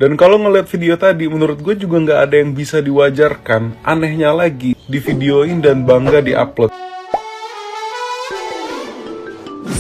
Dan kalau ngeliat video tadi, menurut gue juga nggak ada yang bisa diwajarkan. Anehnya lagi, di videoin dan bangga di-upload.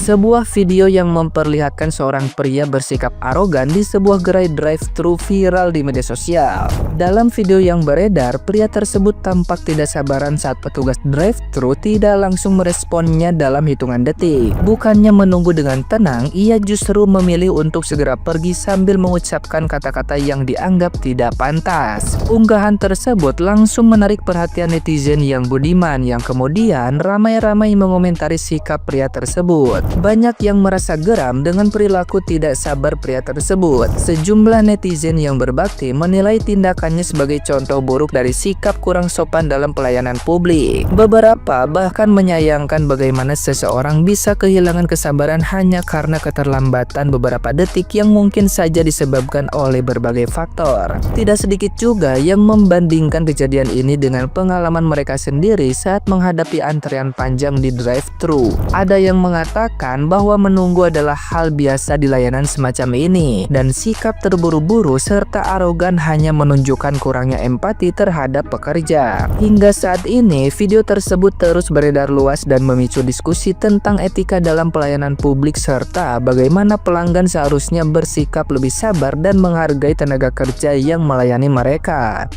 Sebuah video yang memperlihatkan seorang pria bersikap arogan di sebuah gerai drive-thru viral di media sosial. Dalam video yang beredar, pria tersebut tampak tidak sabaran saat petugas drive-thru tidak langsung meresponnya dalam hitungan detik. Bukannya menunggu dengan tenang, ia justru memilih untuk segera pergi sambil mengucapkan kata-kata yang dianggap tidak pantas. Unggahan tersebut langsung menarik perhatian netizen yang budiman, yang kemudian ramai-ramai mengomentari sikap pria tersebut. Banyak yang merasa geram dengan perilaku tidak sabar pria tersebut. Sejumlah netizen yang berbakti menilai tindakannya sebagai contoh buruk dari sikap kurang sopan dalam pelayanan publik. Beberapa bahkan menyayangkan bagaimana seseorang bisa kehilangan kesabaran hanya karena keterlambatan beberapa detik yang mungkin saja disebabkan oleh berbagai faktor. Tidak sedikit juga yang membandingkan kejadian ini dengan pengalaman mereka sendiri saat menghadapi antrean panjang di drive-thru. Ada yang mengatakan bahwa menunggu adalah hal biasa di layanan semacam ini, dan sikap terburu-buru serta arogan hanya menunjukkan kurangnya empati terhadap pekerja. Hingga saat ini, video tersebut terus beredar luas dan memicu diskusi tentang etika dalam pelayanan publik serta bagaimana pelanggan seharusnya bersikap lebih sabar dan menghargai tenaga kerja yang melayani mereka.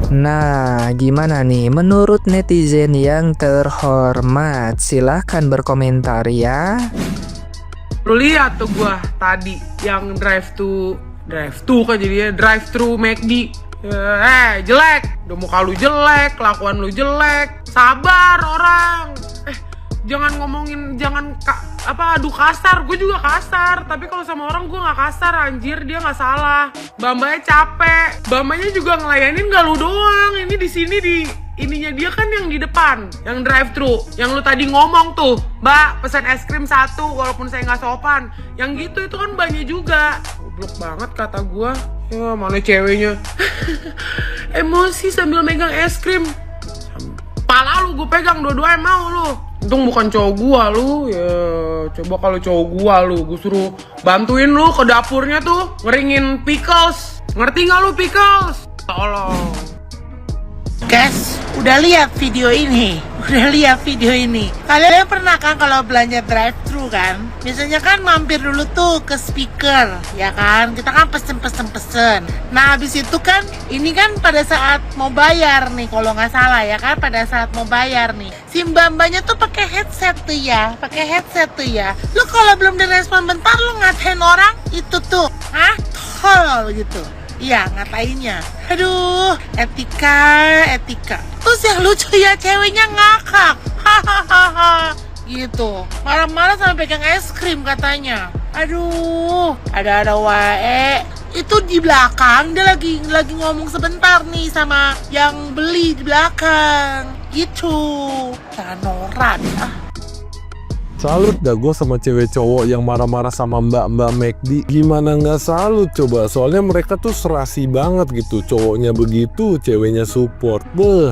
Nah, gimana nih menurut netizen yang terhormat? Silahkan berkomentar ya. Lu lihat tuh gua tadi yang drive-thru kan jadinya drive-thru McD. Jelek, udah muka lu jelek, kelakuan lu jelek. Sabar orang. Jangan ngomongin, adu kasar. Gue juga kasar, tapi kalau sama orang gue nggak kasar, anjir, dia nggak salah. Bambanya capek, bambanya juga ngelayanin gak lu doang. Ini di sini di ininya dia kan yang di depan, yang drive-thru, yang lu tadi ngomong tuh, Mbak pesan es krim 1 walaupun saya nggak sopan. Yang gitu itu kan banyak juga. Goblok banget kata gue. Ya mana ceweknya emosi sambil megang es krim. Pala lu gue pegang dua-duanya mau lu. Untung bukan cowok gua lu. Ya coba kalau cowok gua lu, gua suruh bantuin lu ke dapurnya tuh ngeringin pickles. Ngerti gak lu pickles? Tolong. Guys, udah lihat video ini? Kalian pernah kan kalau belanja drive-thru kan? Biasanya kan mampir dulu tuh ke speaker, ya kan? Kita kan pesen. Nah, habis itu kan, ini kan pada saat mau bayar nih, kalau nggak salah ya kan? Pada saat mau bayar nih, si mbak-mbaknya tuh pakai headset tuh ya. Lu kalau belum direspon bentar, lu ngatain orang itu tuh, tolol gitu. Iya, ngatainnya. Aduh, etika. Terus yang lucu ya, ceweknya ngakak. Hahaha. Gitu. Marah-marah sampai pegang es krim katanya. Aduh, ada wae. Itu di belakang, dia lagi ngomong sebentar nih sama yang beli di belakang. Gitu. Jangan norak. Salut dah gue sama cewek cowok yang marah-marah sama mbak-mbak McD. Gimana nggak salut coba, soalnya mereka tuh serasi banget gitu. Cowoknya begitu, ceweknya support.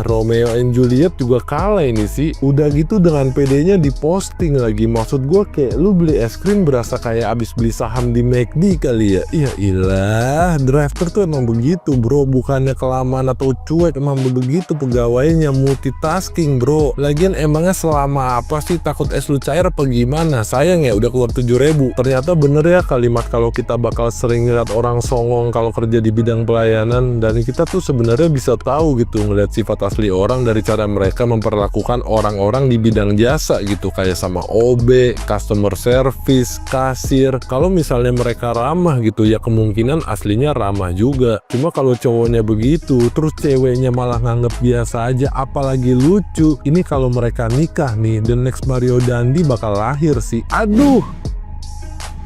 Romeo and Juliet juga kalah ini sih. Udah gitu dengan PD-nya diposting lagi. Maksud gue kayak lu beli es krim berasa kayak abis beli saham di McD kali ya. Iya ilah, driver tuh emang begitu bro. Bukannya kelamaan atau cuek, emang begitu pegawainya, multitasking bro. Lagian emangnya selama apa sih takut es lu cair apa gimana? Sayang ya udah keluar 7.000. Ternyata bener ya kalimat kalau kita bakal sering ngeliat orang songong kalau kerja di bidang pelayanan. Dan kita tuh sebenarnya bisa tahu gitu ngeliat sifat asli orang dari cara mereka memperlakukan orang-orang di bidang jasa gitu, kayak sama OB, customer service, kasir. Kalau misalnya mereka ramah gitu ya kemungkinan aslinya ramah juga. Cuma kalau cowoknya begitu terus ceweknya malah nganggep biasa aja, apalagi lucu. Ini kalau mereka nikah nih, the next Mario Dandi bakal lahir sih. Aduh.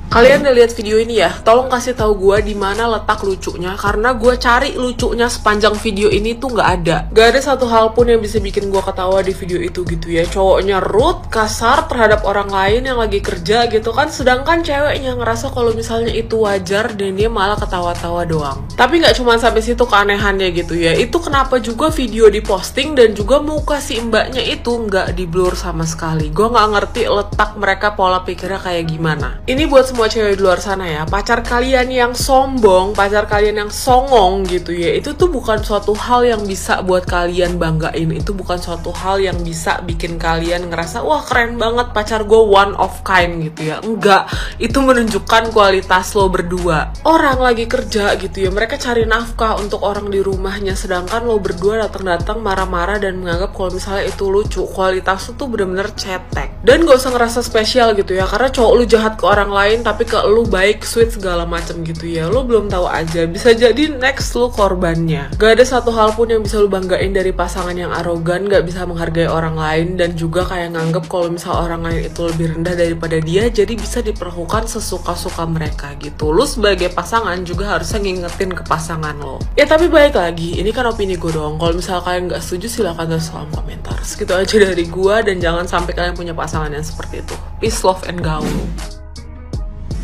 Kalian udah lihat video ini ya? Tolong kasih tahu gue di mana letak lucunya, karena gue cari lucunya sepanjang video ini tuh nggak ada. Gak ada satu hal pun yang bisa bikin gue ketawa di video itu gitu ya. Cowoknya rude, kasar terhadap orang lain yang lagi kerja gitu kan, sedangkan ceweknya ngerasa kalau misalnya itu wajar dan dia malah ketawa-tawa doang. Tapi nggak cuma sampai situ keanehannya gitu ya. Itu kenapa juga video diposting dan juga muka si mbaknya itu nggak di blur sama sekali. Gue nggak ngerti letak mereka pola pikirnya kayak gimana. Ini buat semua semua cewek di luar sana ya, pacar kalian yang sombong, pacar kalian yang songong gitu ya, itu tuh bukan suatu hal yang bisa buat kalian banggain. Itu bukan suatu hal yang bisa bikin kalian ngerasa wah keren banget pacar gue one of kind gitu ya. Enggak, itu menunjukkan kualitas lo berdua. Orang lagi kerja gitu ya, mereka cari nafkah untuk orang di rumahnya, sedangkan lo berdua datang-datang marah-marah dan menganggap kalau misalnya itu lucu. Kualitas lo tuh bener-bener cetek. Dan gak usah ngerasa spesial gitu ya, karena cowok lu jahat ke orang lain tapi ke lu baik, sweet segala macem gitu ya, lu belum tahu aja, bisa jadi next lu korbannya. Gak ada satu hal pun yang bisa lu banggain dari pasangan yang arogan, gak bisa menghargai orang lain, dan juga kayak nganggep kalau misal orang lain itu lebih rendah daripada dia, jadi bisa diperlakukan sesuka-suka mereka gitu. Lu sebagai pasangan juga harusnya ngingetin ke pasangan lo. Ya tapi balik lagi, ini kan opini gue doang. Kalau misal kalian gak setuju silahkan tulis kolom komentar. Segitu aja dari gue, dan jangan sampai kalian punya pasangan yang seperti itu. Peace, love, and gaul.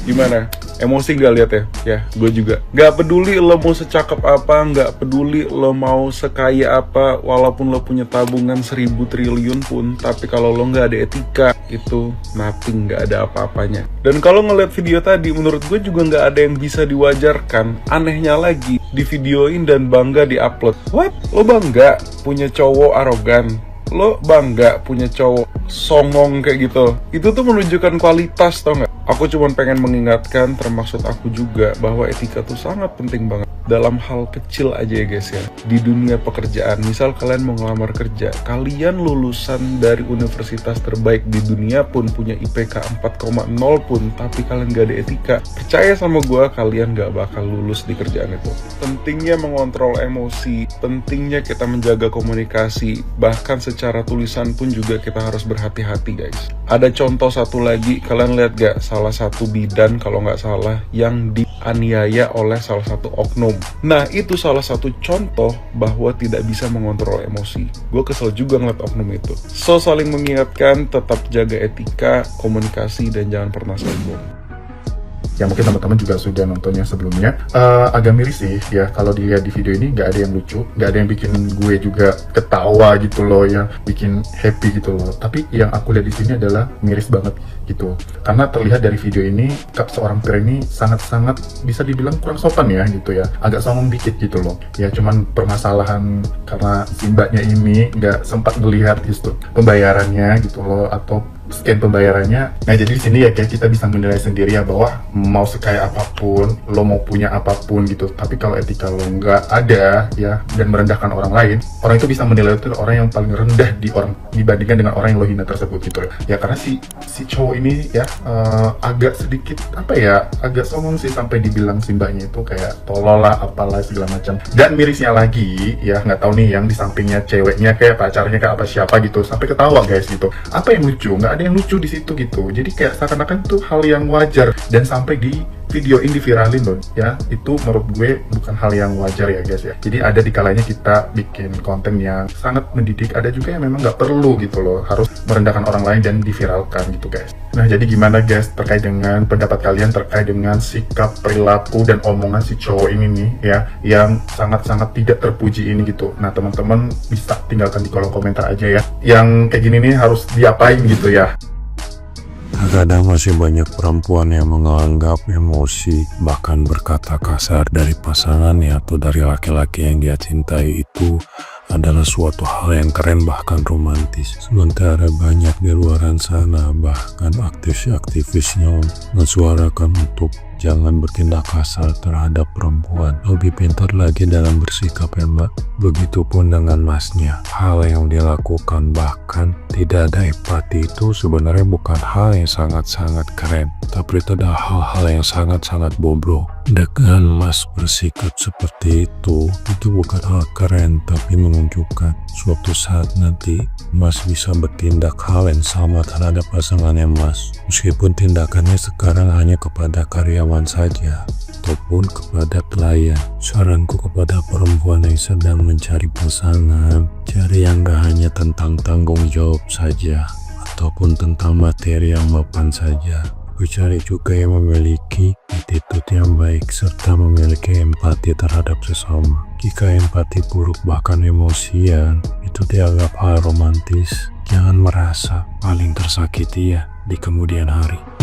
Gimana? Emosi gak lihat ya? Ya, gue juga. Gak peduli lo mau secakep apa, gak peduli lo mau sekaya apa, walaupun lo punya tabungan 1000 triliun pun, tapi kalau lo gak ada etika, itu nothing, gak ada apa-apanya. Dan kalau ngeliat video tadi, menurut gue juga gak ada yang bisa diwajarkan. Anehnya lagi, divideoin dan bangga diupload. What? Lo bangga punya cowok arogan? Lo bangga punya cowok songong kayak gitu? Itu tuh menunjukkan kualitas, tau gak? Aku cuma pengen mengingatkan, termasuk aku juga, bahwa etika tuh sangat penting banget. Dalam hal kecil aja ya guys ya. Di dunia pekerjaan, misal kalian mau ngelamar kerja, kalian lulusan dari universitas terbaik di dunia pun, punya IPK 4,0 pun, tapi kalian gak ada etika, percaya sama gue, kalian gak bakal lulus di kerjaan itu. Pentingnya mengontrol emosi, pentingnya kita menjaga komunikasi, bahkan secara tulisan pun juga kita harus berhati-hati guys. Ada contoh satu lagi, kalian lihat gak, salah satu bidan kalau nggak salah yang dianiaya oleh salah satu oknum. Nah itu salah satu contoh bahwa tidak bisa mengontrol emosi. Gue kesel juga ngeliat oknum itu. So saling mengingatkan, tetap jaga etika, komunikasi, dan jangan pernah sombong. Ya mungkin teman-teman juga sudah nontonnya sebelumnya. Agak miris sih ya kalau dilihat di video ini, nggak ada yang lucu, nggak ada yang bikin gue juga ketawa gitu loh, yang bikin happy gitu loh. Tapi yang aku lihat di sini adalah miris banget gitu, karena terlihat dari video ini seorang pria ini sangat-sangat bisa dibilang kurang sopan ya gitu ya, agak songong dikit gitu loh ya. Cuman permasalahan karena si mbaknya ini nggak sempat melihat justru pembayarannya gitu loh, atau scan pembayarannya. Nah jadi di sini ya kayak kita bisa menilai sendiri ya, bahwa mau sekaya apapun, lo mau punya apapun gitu, tapi kalau etika lo nggak ada ya, dan merendahkan orang lain, orang itu bisa menilai itu orang yang paling rendah dibandingkan dengan orang yang lo hina tersebut gitu ya. Karena si cowok ini ya agak sedikit apa ya, agak sombong sih, sampai dibilang si mbaknya itu kayak tolol lah, apalah segala macam. Dan mirisnya lagi ya, nggak tahu nih yang di sampingnya ceweknya kayak pacarnya kayak apa siapa gitu, sampai ketawa guys gitu. Apa yang lucu? Nggak ada yang lucu di situ gitu. Jadi kayak seakan-akan itu hal yang wajar, dan sampai di video ini viralin loh ya, itu menurut gue bukan hal yang wajar ya guys ya. Jadi ada di kalanya kita bikin konten yang sangat mendidik, ada juga yang memang nggak perlu gitu loh, harus merendahkan orang lain dan diviralkan gitu guys. Nah jadi gimana guys terkait dengan pendapat kalian terkait dengan sikap, perilaku, dan omongan si cowok ini nih ya, yang sangat-sangat tidak terpuji ini gitu. Nah teman-teman bisa tinggalkan di kolom komentar aja ya, yang kayak gini nih harus diapain gitu ya. Kadang masih banyak perempuan yang menganggap emosi, bahkan berkata kasar dari pasangannya atau dari laki-laki yang dia cintai itu adalah suatu hal yang keren, bahkan romantis. Sementara banyak di luar sana, bahkan aktivis-aktivisnya mensuarakan untuk jangan bertindak kasar terhadap perempuan. Lebih pintar lagi dalam bersikap ya mbak. Begitupun dengan masnya. Hal yang dilakukan bahkan tidak ada empati itu sebenarnya bukan hal yang sangat-sangat keren, tapi itu adalah hal-hal yang sangat-sangat bobrok. Dengan mas bersikap seperti itu bukan hal keren, tapi menunjukkan suatu saat nanti mas bisa bertindak hal yang sama terhadap pasangannya mas. Meskipun tindakannya sekarang hanya kepada karyawan saja ataupun kepada pelayan. Saranku kepada perempuan yang sedang mencari pasangan, cari yang gak hanya tentang tanggung jawab saja ataupun tentang materi yang mapan saja. Cari juga yang memiliki attitude yang baik serta memiliki empati terhadap sesama. Jika empati buruk bahkan emosian, itu dianggap hal romantis. Jangan merasa paling tersakiti ya di kemudian hari.